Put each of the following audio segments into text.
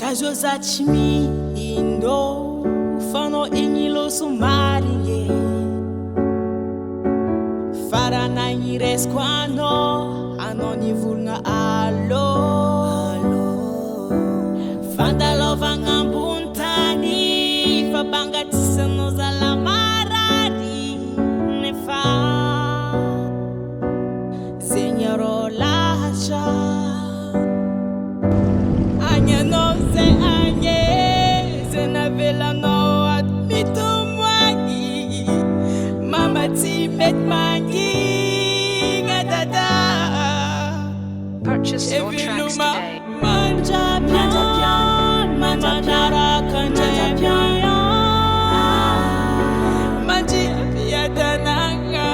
Kazozachimi indo fano inyilo sumari farana iresko ano ni vulna alo fandalovanga mbuntani fabangatisano zalamarari nefa senyoro lacha anya no se anye zenavela no admito mwagi mama ti met mangi gadada Purchase your tracks today. Manja pian manjara kanjapian manji piadananga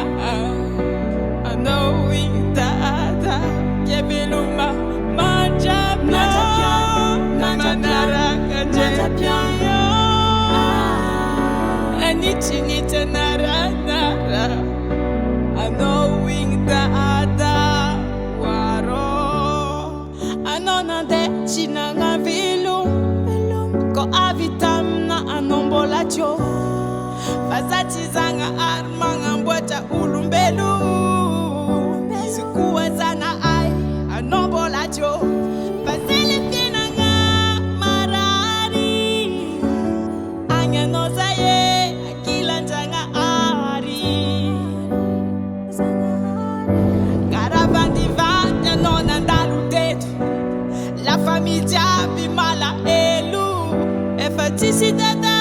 knowing that kebiluma manja pian manjara kanjapian anichini nara knowing that anona de chinanga vilum ko avitam na anombola cho fazati zanga armanga mbota ulumbelu sikuwa zana ai anombola cho fazele tinanga marari anya no zaye akila njanga ari karavandi vanya nona ndalu detu la famille bimala elu efatisi dada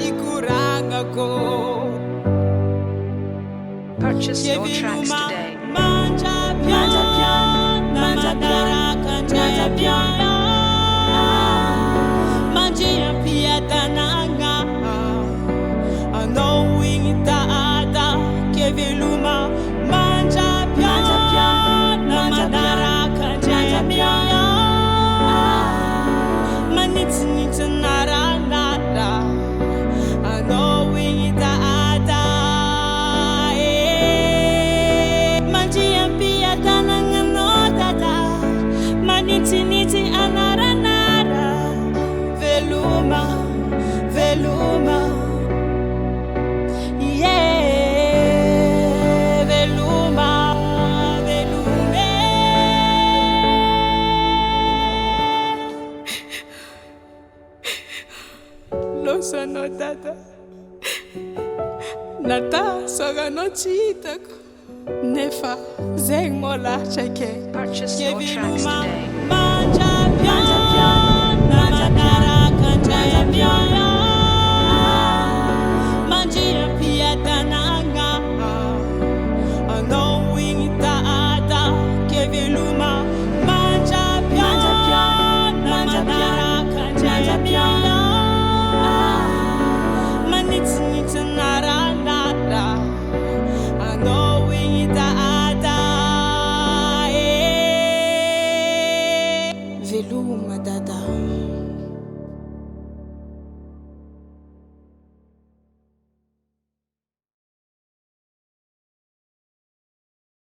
ikuranga ko Purchase your tracks today. manja pian manjara kanjapian manjia piatananga knowing that keviluma manja pian manjara kanjapian it's nara nara I know we da manji ampia tananga no tata maniti anara nara veluma yeah veluma lo sono data nata soga no chita nefa zeng mola cheke Purchase your tracks today.